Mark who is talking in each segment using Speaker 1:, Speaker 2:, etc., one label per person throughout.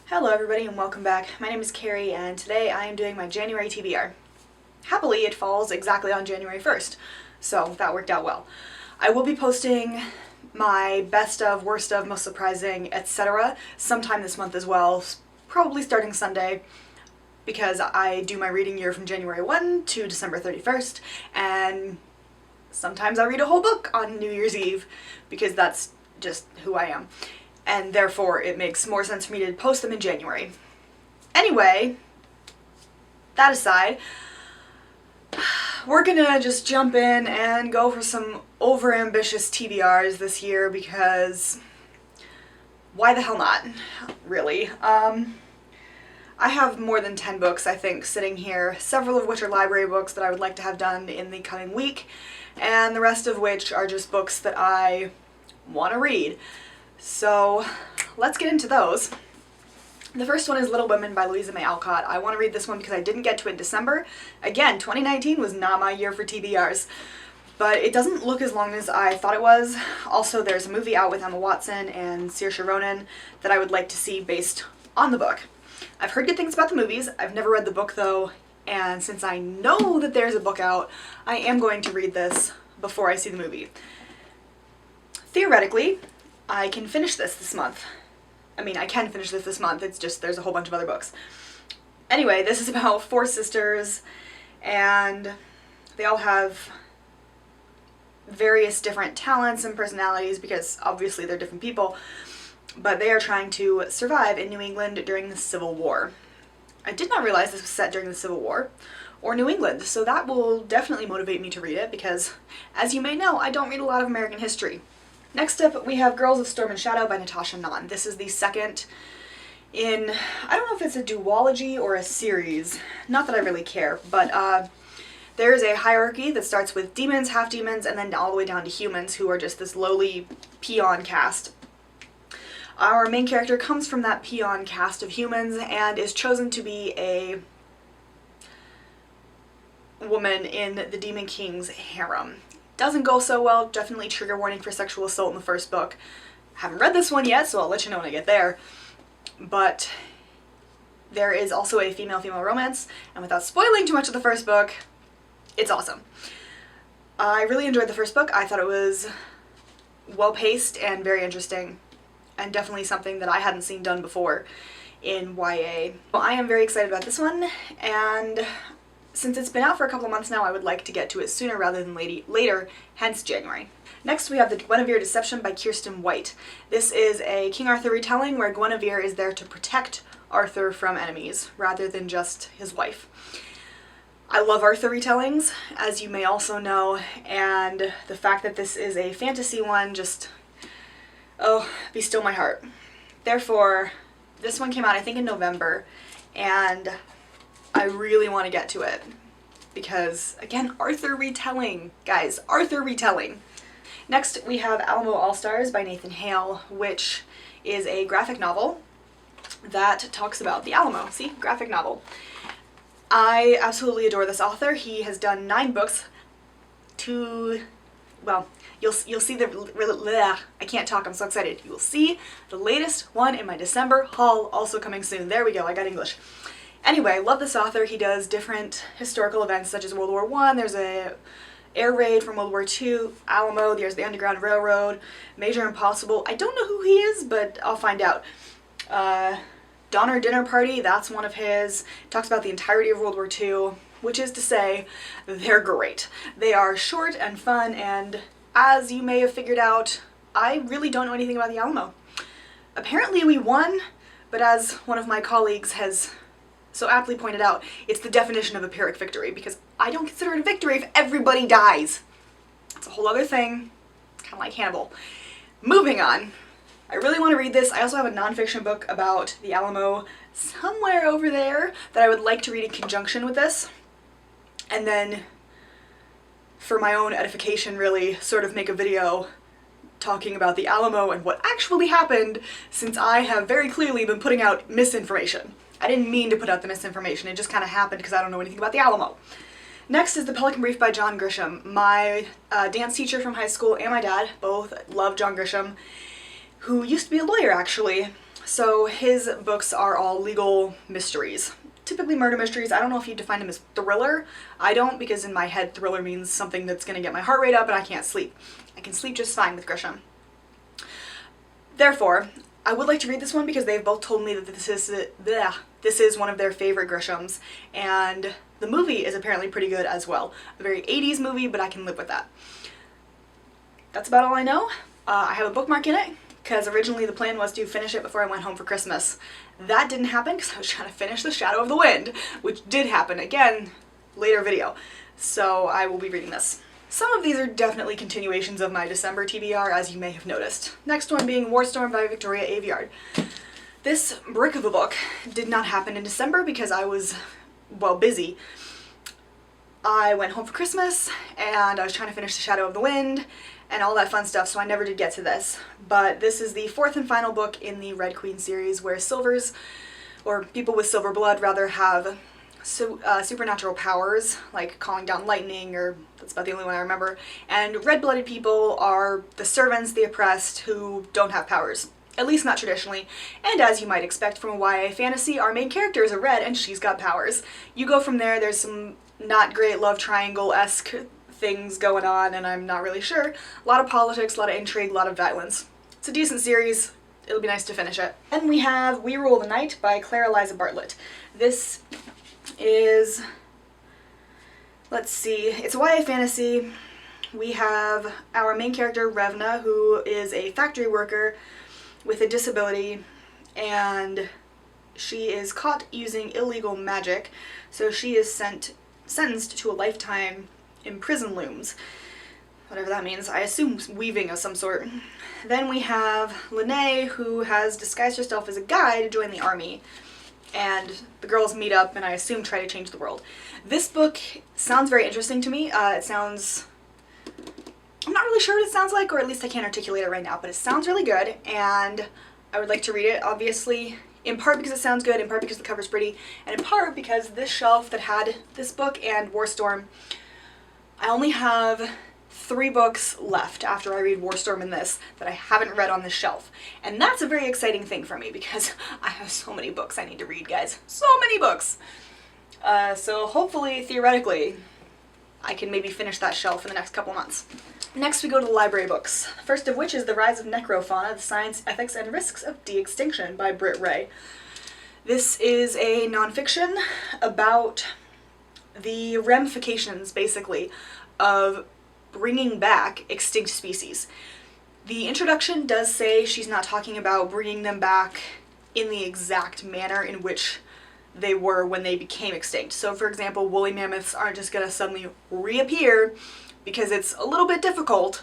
Speaker 1: Hello everybody and welcome back. My name is Kari and today I am doing my January TBR. Happily it falls exactly on January 1st, so that worked out well. I will be posting my best of, worst of, most surprising, etc. sometime this month as well, probably starting Sunday, because I do my reading year from January 1 to December 31st, and sometimes I read a whole book on New Year's Eve, because that's just who I am. And therefore it makes more sense for me to post them in January. Anyway, that aside, we're gonna just jump in and go for some overambitious TBRs this year because why the hell not, really. I have more than 10 books, I think, sitting here, several of which are library books that I would like to have done in the coming week, and the rest of which are just books that I want to read. So let's get into those. The first one is Little Women by Louisa May Alcott. I want to read this one because I didn't get to it in December. Again, 2019 was not my year for TBRs, but it doesn't look as long as I thought it was. Also, there's a movie out with Emma Watson and Saoirse Ronan that I would like to see based on the book. I've heard good things about the movies. I've never read the book though, and since I know that there's a book out, I am going to read this before I see the movie. Theoretically, I can finish this month. I mean, I can finish this month, it's just there's a whole bunch of other books. Anyway, this is about 4 sisters, and they all have various different talents and personalities because obviously they're different people, but they are trying to survive in New England during the Civil War. I did not realize this was set during the Civil War or New England, so that will definitely motivate me to read it because, as you may know, I don't read a lot of American history. Next up, we have Girls of Storm and Shadow by Natasha Ngan. This is the second in, I don't know if it's a duology or a series, not that I really care, but there is a hierarchy that starts with demons, half-demons, and then all the way down to humans, who are just this lowly peon caste. Our main character comes from that peon caste of humans and is chosen to be a woman in the Demon King's harem. Doesn't go so well, definitely trigger warning for sexual assault in the first book. Haven't read this one yet, so I'll let you know when I get there. But there is also a female-female romance, and without spoiling too much of the first book, it's awesome. I really enjoyed the first book. I thought it was well-paced and very interesting, and definitely something that I hadn't seen done before in YA. Well, I am very excited about this one, and since it's been out for a couple of months now, I would like to get to it sooner rather than later, hence January. Next we have The Guinevere Deception by Kiersten White. This is a King Arthur retelling where Guinevere is there to protect Arthur from enemies, rather than just his wife. I love Arthur retellings, as you may also know, and the fact that this is a fantasy one just, oh, be still my heart. Therefore, this one came out I think in November, and I really want to get to it because, again, Arthur retelling, guys, Arthur retelling. Next we have Alamo All-Stars by Nathan Hale, which is a graphic novel that talks about the Alamo. See? Graphic novel. I absolutely adore this author. He has done 9 books well, you'll see the, I can't talk, I'm so excited. You will see the latest one in my December haul, also coming soon. There we go, I got English. Anyway, love this author. He does different historical events such as World War I, there's a air raid from World War II, Alamo, there's the Underground Railroad, Major Impossible. I don't know who he is, but I'll find out. Donner Dinner Party, that's one of his. Talks about the entirety of World War II, which is to say, they're great. They are short and fun, and as you may have figured out, I really don't know anything about the Alamo. Apparently we won, but as one of my colleagues has so aptly pointed out, it's the definition of a Pyrrhic victory, because I don't consider it a victory if everybody dies. It's a whole other thing, kind of like Hannibal. Moving on. I really want to read this. I also have a nonfiction book about the Alamo somewhere over there that I would like to read in conjunction with this, and then for my own edification really sort of make a video talking about the Alamo and what actually happened, since I have very clearly been putting out misinformation. I didn't mean to put out the misinformation, it just kind of happened because I don't know anything about the Alamo. Next is The Pelican Brief by John Grisham. My dance teacher from high school and my dad both love John Grisham, who used to be a lawyer actually. So his books are all legal mysteries. Typically murder mysteries. I don't know if you define them as thriller. I don't, because in my head thriller means something that's going to get my heart rate up and I can't sleep. I can sleep just fine with Grisham. Therefore, I would like to read this one because they've both told me that this is one of their favorite Grishams, and the movie is apparently pretty good as well. A very 80s movie, but I can live with that. That's about all I know. I have a bookmark in it, because originally the plan was to finish it before I went home for Christmas. That didn't happen because I was trying to finish The Shadow of the Wind, which did happen, again, later video. So I will be reading this. Some of these are definitely continuations of my December TBR, as you may have noticed. Next one being Warstorm by Victoria Aveyard. This brick of a book did not happen in December because I was, well, busy. I went home for Christmas, and I was trying to finish The Shadow of the Wind, and all that fun stuff, so I never did get to this. But this is the fourth and final book in the Red Queen series, where silvers, or people with silver blood rather, have supernatural powers, like calling down lightning, or that's about the only one I remember. And red-blooded people are the servants, the oppressed, who don't have powers. At least not traditionally. And as you might expect from a YA fantasy, our main character is a red and she's got powers. You go from there, there's some not great love triangle-esque things going on, and I'm not really sure. A lot of politics, a lot of intrigue, a lot of violence. It's a decent series. It'll be nice to finish it. Then we have We Rule the Night by Claire Eliza Bartlett. This is, let's see, it's a YA fantasy. We have our main character, Revna, who is a factory worker with a disability, and she is caught using illegal magic, so she is sentenced to a lifetime in prison looms. Whatever that means. I assume weaving of some sort. Then we have Lene, who has disguised herself as a guy to join the army, and the girls meet up and I assume try to change the world. This book sounds very interesting to me. I'm not really sure what it sounds like, or at least I can't articulate it right now, but it sounds really good, and I would like to read it, obviously, in part because it sounds good, in part because the cover's pretty, and in part because this shelf that had this book and Warstorm, I only have 3 books left after I read Warstorm and this that I haven't read on this shelf. And that's a very exciting thing for me because I have so many books I need to read, guys. So many books! So hopefully, theoretically, I can maybe finish that shelf in the next couple months. Next we go to the library books, the first of which is The Rise of Necrofauna, The Science, Ethics, and Risks of De-Extinction by Britt Ray. This is a nonfiction about the ramifications, basically, of bringing back extinct species. The introduction does say she's not talking about bringing them back in the exact manner in which they were when they became extinct. So for example, woolly mammoths aren't just going to suddenly reappear because it's a little bit difficult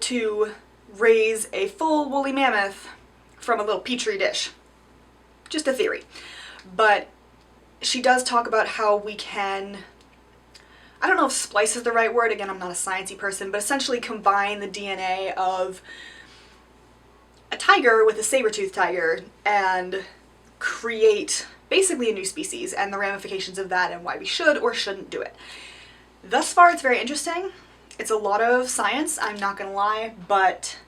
Speaker 1: to raise a full woolly mammoth from a little petri dish. Just a theory. But she does talk about how we can, I don't know if splice is the right word, again I'm not a sciencey person, but essentially combine the DNA of a tiger with a saber-toothed tiger and create basically a new species, and the ramifications of that and why we should or shouldn't do it. Thus far it's very interesting. It's a lot of science, I'm not gonna lie, but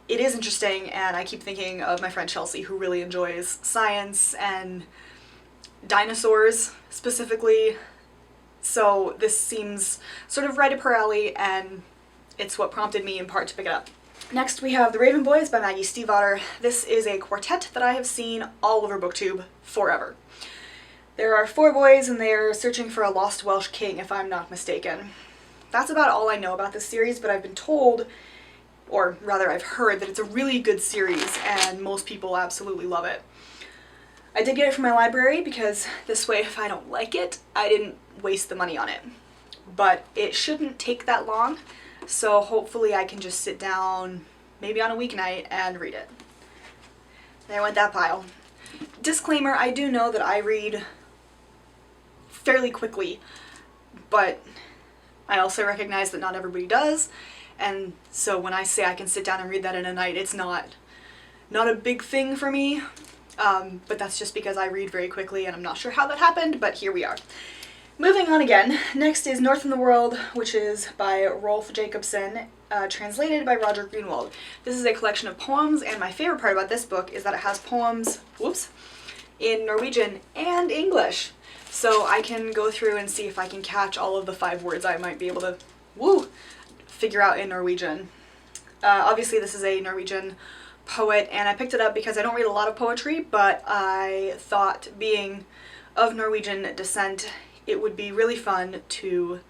Speaker 1: it is interesting, and I keep thinking of my friend Chelsea, who really enjoys science and dinosaurs specifically, so this seems sort of right up her alley, and it's what prompted me in part to pick it up. Next we have The Raven Boys by Maggie Stiefvater. This is a quartet that I have seen all over BookTube forever. There are 4 boys and they are searching for a lost Welsh king, if I'm not mistaken. That's about all I know about this series, but I've been told, or rather I've heard, that it's a really good series and most people absolutely love it. I did get it from my library because this way if I don't like it, I didn't waste the money on it. But it shouldn't take that long, so hopefully I can just sit down maybe on a weeknight and read it. There went that pile. Disclaimer, I do know that I read fairly quickly, but I also recognize that not everybody does, and so when I say I can sit down and read that in a night, it's not a big thing for me, but that's just because I read very quickly and I'm not sure how that happened, but here we are. Moving on again, next is North in the World, which is by Rolf Jacobson, translated by Roger Greenwald. This is a collection of poems, and my favorite part about this book is that it has poems, in Norwegian and English. So I can go through and see if I can catch all of the 5 words I might be able to, figure out in Norwegian. Obviously this is a Norwegian poet, and I picked it up because I don't read a lot of poetry, but I thought, being of Norwegian descent, it would be really fun to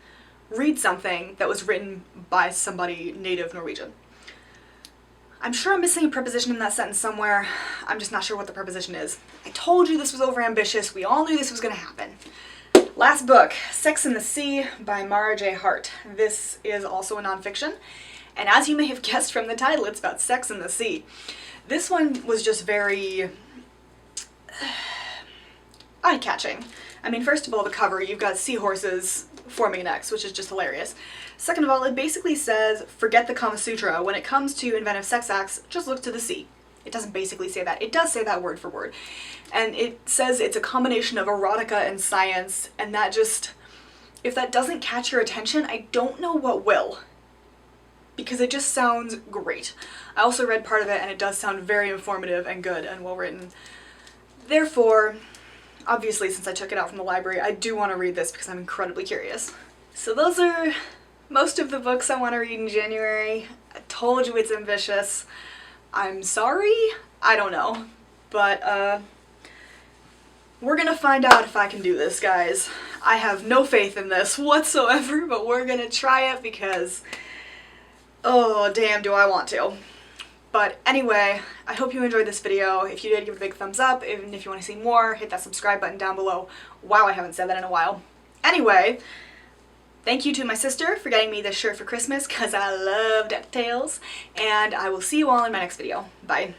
Speaker 1: read something that was written by somebody native Norwegian. I'm sure I'm missing a preposition in that sentence somewhere. I'm just not sure what the preposition is. I told you this was overambitious. We all knew this was going to happen. Last book, Sex and the Sea by Mara J. Hart. This is also a nonfiction, and as you may have guessed from the title, it's about sex and the sea. This one was just very eye-catching. I mean, first of all, the cover, you've got seahorses forming an X, which is just hilarious. Second of all, it basically says, forget the Kama Sutra. When it comes to inventive sex acts, just look to the sea. It doesn't basically say that. It does say that word for word. And it says it's a combination of erotica and science, and that just, if that doesn't catch your attention, I don't know what will. Because it just sounds great. I also read part of it, and it does sound very informative and good and well written. Therefore, obviously, since I took it out from the library, I do want to read this because I'm incredibly curious. So those are most of the books I want to read in January. I told you it's ambitious. I'm sorry? I don't know. But, we're gonna find out if I can do this, guys. I have no faith in this whatsoever, but we're gonna try it because, oh, damn, do I want to. But anyway, I hope you enjoyed this video. If you did, give it a big thumbs up. Even if you want to see more, hit that subscribe button down below. Wow, I haven't said that in a while. Anyway, thank you to my sister for getting me this shirt for Christmas, because I love DuckTales. And I will see you all in my next video. Bye.